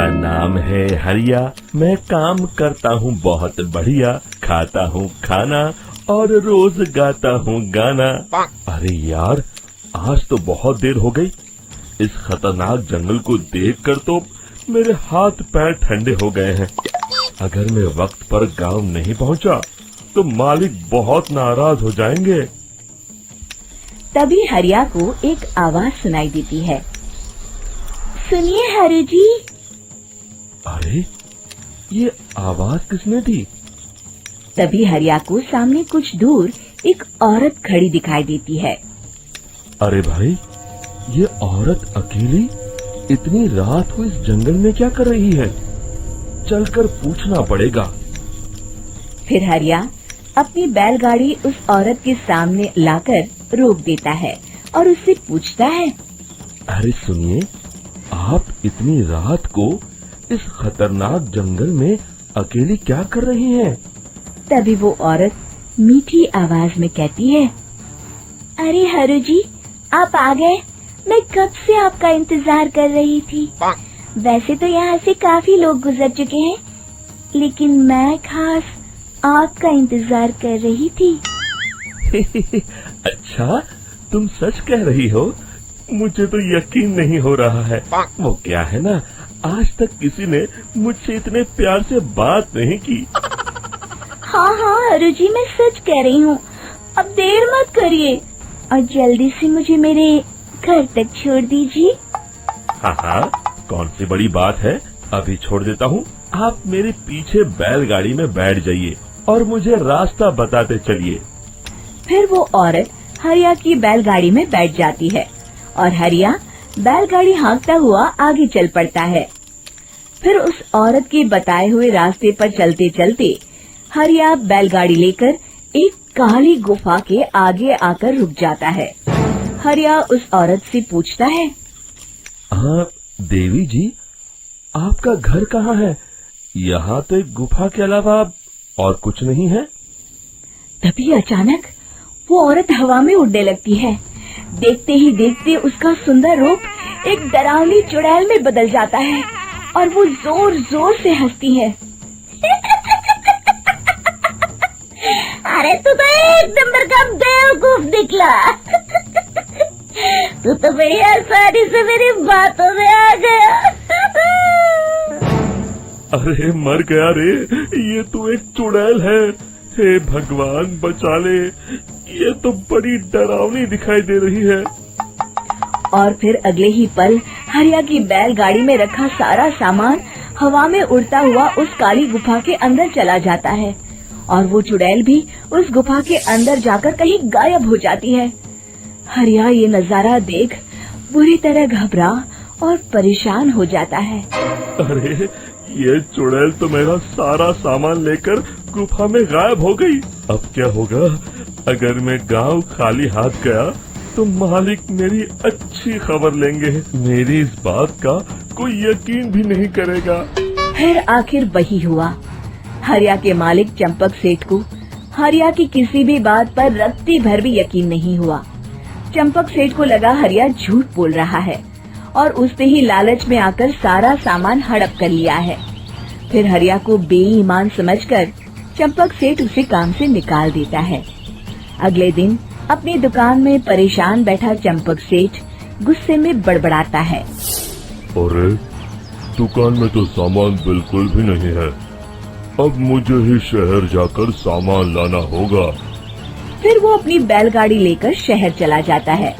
मेरा नाम है हरिया, मैं काम करता हूँ बहुत बढ़िया, खाता हूँ खाना और रोज गाता हूँ गाना। अरे यार, आज तो बहुत देर हो गई। इस खतरनाक जंगल को देखकर तो मेरे हाथ पैर ठंडे हो गए हैं। अगर मैं वक्त पर गांव नहीं पहुंचा तो मालिक बहुत नाराज हो जाएंगे। तभी हरिया को एक आवाज सुनाई देती है। सुनिए हरु जी। अरे, ये आवाज किसने दी? तभी हरिया को सामने कुछ दूर एक औरत खड़ी दिखाई देती है। अरे भाई, ये औरत अकेली इतनी रात को इस जंगल में क्या कर रही है? चलकर पूछना पड़ेगा। फिर हरिया अपनी बैलगाड़ी उस औरत के सामने लाकर रोक देता है और उससे पूछता है। अरे सुनिए, आप इतनी रात को इस खतरनाक जंगल में अकेली क्या कर रही हैं? तभी वो औरत मीठी आवाज में कहती है, अरे हरु जी, आप आ गए। मैं कब से आपका इंतजार कर रही थी। वैसे तो यहाँ से काफी लोग गुजर चुके हैं, लेकिन मैं खास आपका इंतजार कर रही थी। अच्छा, तुम सच कह रही हो? मुझे तो यकीन नहीं हो रहा है। वो क्या है ना, आज तक किसी ने मुझसे इतने प्यार से बात नहीं की। हाँ हाँ हरु जी, मैं सच कह रही हूँ। अब देर मत करिए और जल्दी से मुझे मेरे घर तक छोड़ दीजिए। हाँ हाँ, कौन सी बड़ी बात है, अभी छोड़ देता हूँ। आप मेरे पीछे बैलगाड़ी में बैठ जाइए और मुझे रास्ता बताते चलिए। फिर वो औरत हरिया की बैलगाड़ी में बैठ जाती है और हरिया बैलगाड़ी हाँकता हुआ आगे चल पड़ता है। फिर उस औरत के बताए हुए रास्ते पर चलते चलते हरिया बैलगाड़ी लेकर एक काली गुफा के आगे आकर रुक जाता है। हरिया उस औरत से पूछता है, हाँ देवी जी, आपका घर कहाँ है? यहाँ तो एक गुफा के अलावा और कुछ नहीं है। तभी अचानक वो औरत हवा में उड़ने लगती है। देखते ही देखते उसका सुंदर रूप एक डरावनी चुड़ैल में बदल जाता है और वो जोर जोर से हंसती है। अरे तू तो एक नंबर का बेवकूफ निकला। तू तो बड़ी आसानी से मेरी बातों में आ गया। अरे मर गया रे, ये तो एक चुड़ैल है। हे भगवान बचा ले, ये तो बड़ी डरावनी दिखाई दे रही है। और फिर अगले ही पल हरिया की बैलगाड़ी में रखा सारा सामान हवा में उड़ता हुआ उस काली गुफा के अंदर चला जाता है और वो चुड़ैल भी उस गुफा के अंदर जाकर कहीं गायब हो जाती है। हरिया ये नजारा देख बुरी तरह घबरा और परेशान हो जाता है। अरे, ये चुड़ैल तो मेरा सारा सामान लेकर गुफा में गायब हो गई। अब क्या होगा? अगर मैं गांव खाली हाथ गया तो मालिक मेरी अच्छी खबर लेंगे। मेरी इस बात का कोई यकीन भी नहीं करेगा। फिर आखिर वही हुआ। हरिया के मालिक चंपक सेठ को हरिया की किसी भी बात पर रत्ती भर भी यकीन नहीं हुआ। चंपक सेठ को लगा हरिया झूठ बोल रहा है और उसने ही लालच में आकर सारा सामान हड़प कर लिया है। फिर हरिया को बेईमान समझकर चंपक सेठ उसे काम से निकाल देता है। अगले दिन अपनी दुकान में परेशान बैठा चंपक सेठ गुस्से में बड़बड़ाता है। अरे, दुकान में तो सामान बिल्कुल भी नहीं है। अब मुझे ही शहर जाकर सामान लाना होगा। फिर वो अपनी बैलगाड़ी लेकर शहर चला जाता है।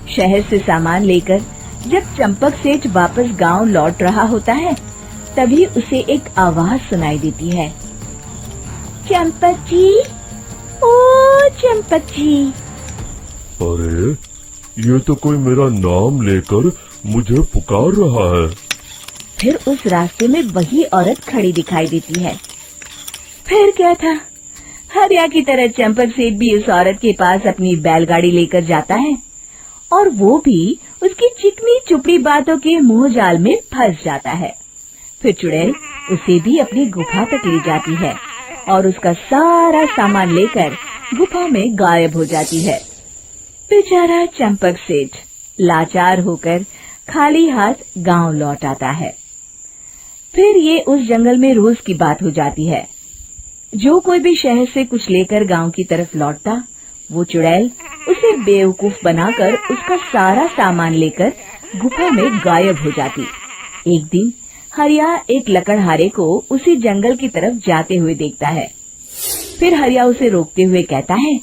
शहर से सामान लेकर जब चंपक सेठ वापस गांव लौट रहा होता है, तभी उसे एक आवाज सुनाई देती है। चंपक जी, ओ चंपक जी। अरे, ये तो कोई मेरा नाम लेकर मुझे पुकार रहा है। फिर उस रास्ते में वही औरत खड़ी दिखाई देती है। फिर क्या था, हरिया की तरह चंपक सेठ भी उस औरत के पास अपनी बैलगाड़ी लेकर जाता है और वो भी उसकी चिकनी चुपड़ी बातों के मोह जाल में फंस जाता है। फिर चुड़ैल उसे भी अपनी गुफा तक ले जाती है और उसका सारा सामान लेकर गुफा में गायब हो जाती है। बेचारा चंपक सेठ लाचार होकर खाली हाथ गांव लौट आता है। फिर ये उस जंगल में रोज की बात हो जाती है। जो कोई भी शहर से कुछ लेकर गांव की तरफ लौटता, वो चुड़ैल उसे बेवकूफ बनाकर उसका सारा सामान लेकर गुफा में गायब हो जाती। एक दिन हरिया एक लकड़हारे को उसी जंगल की तरफ जाते हुए देखता है। फिर हरिया उसे रोकते हुए कहता है,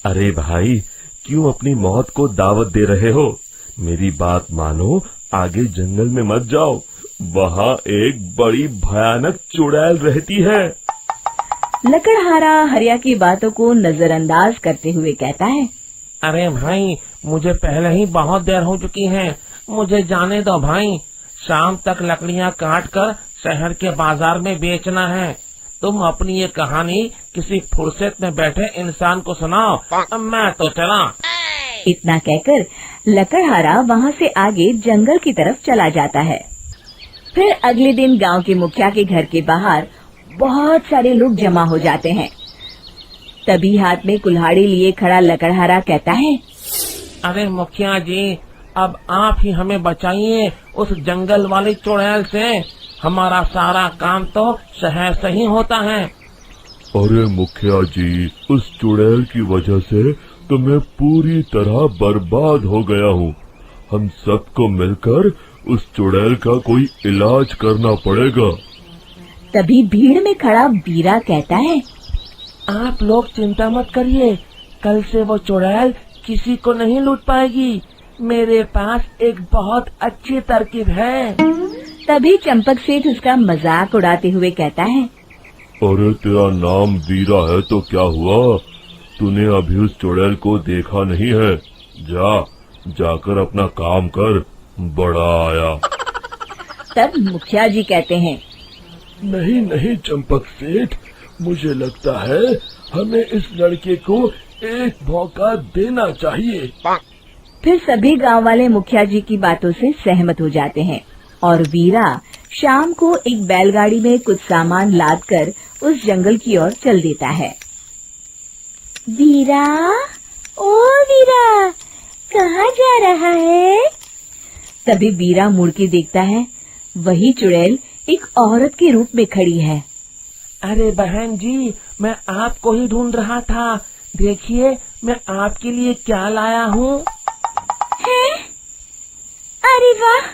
अरे भाई, क्यों अपनी मौत को दावत दे रहे हो? मेरी बात मानो, आगे जंगल में मत जाओ, वहाँ एक बड़ी भयानक चुड़ैल रहती है। लकड़हारा हरिया की बातों को नजरअंदाज करते हुए कहता है, अरे भाई, मुझे पहले ही बहुत देर हो चुकी है, मुझे जाने दो भाई। शाम तक लकड़ियाँ काट कर शहर के बाजार में बेचना है। तुम अपनी ये कहानी किसी फुर्सत में बैठे इंसान को सुनाओ, मैं तो चला। इतना कहकर लकड़हारा वहाँ से आगे जंगल की तरफ चला जाता है। फिर अगले दिन गांव के मुखिया के घर के बाहर बहुत सारे लोग जमा हो जाते हैं। तभी हाथ में कुल्हाड़ी लिए खड़ा लकड़हारा कहता है, अरे मुखिया जी, अब आप ही हमें बचाइए उस जंगल वाली चुड़ैल से। हमारा सारा काम तो शहर से ही होता है। अरे मुखिया जी, उस चुड़ैल की वजह से तो मैं पूरी तरह बर्बाद हो गया हूँ। हम सबको मिलकर उस चुड़ैल का कोई इलाज करना पड़ेगा। तभी भीड़ में खड़ा वीरा कहता है, आप लोग चिंता मत करिए, कल से वो चुड़ैल किसी को नहीं लूट पाएगी। मेरे पास एक बहुत अच्छी तरकीब है। तभी चंपक सेठ उसका मजाक उड़ाते हुए कहता है, अरे तेरा नाम वीरा है तो क्या हुआ? तूने अभी उस चुड़ैल को देखा नहीं है? जाकर अपना काम कर, बड़ा आया। तब मुखिया जी कहते हैं, नहीं चंपक सेठ, मुझे लगता है हमें इस लड़के को एक मौका देना चाहिए। फिर सभी गांव वाले मुखिया जी की बातों से सहमत हो जाते हैं और वीरा शाम को एक बैलगाड़ी में कुछ सामान लादकर उस जंगल की ओर चल देता है। वीरा, ओ वीरा, कहाँ जा रहा है? तभी वीरा मुड़ के देखता है, वही चुड़ैल एक औरत के रूप में खड़ी है। अरे बहन जी, मैं आपको ही ढूंढ रहा था। देखिए, मैं आपके लिए क्या लाया हूँ। हैं? अरे वाह,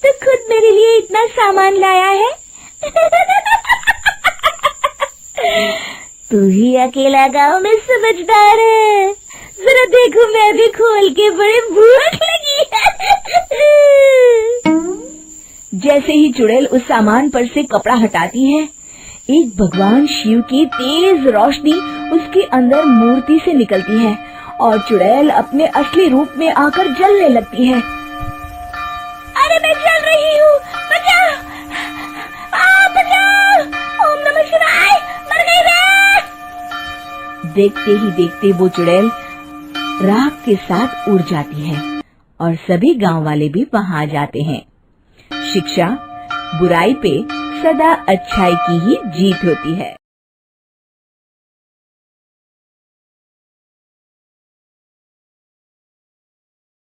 तो खुद मेरे लिए इतना सामान लाया है। तू ही अकेला गांव में समझदार है। जरा देखो, मैं भी खोल के, बड़े भूख लगी है। जैसे ही चुड़ैल उस सामान पर से कपड़ा हटाती है, एक भगवान शिव की तेज रोशनी उसके अंदर मूर्ति से निकलती है और चुड़ैल अपने असली रूप में आकर जलने लगती है। अरे मैं जल रही हूँ, बचाओ! बचाओ! ओम नमः शिवाय, मर गई मैं! देखते ही देखते वो चुड़ैल राख के साथ उड़ जाती है और सभी गांव वाले भी वहां जाते हैं। शिक्षा बुराई पे सदा अच्छाई की ही जीत होती है।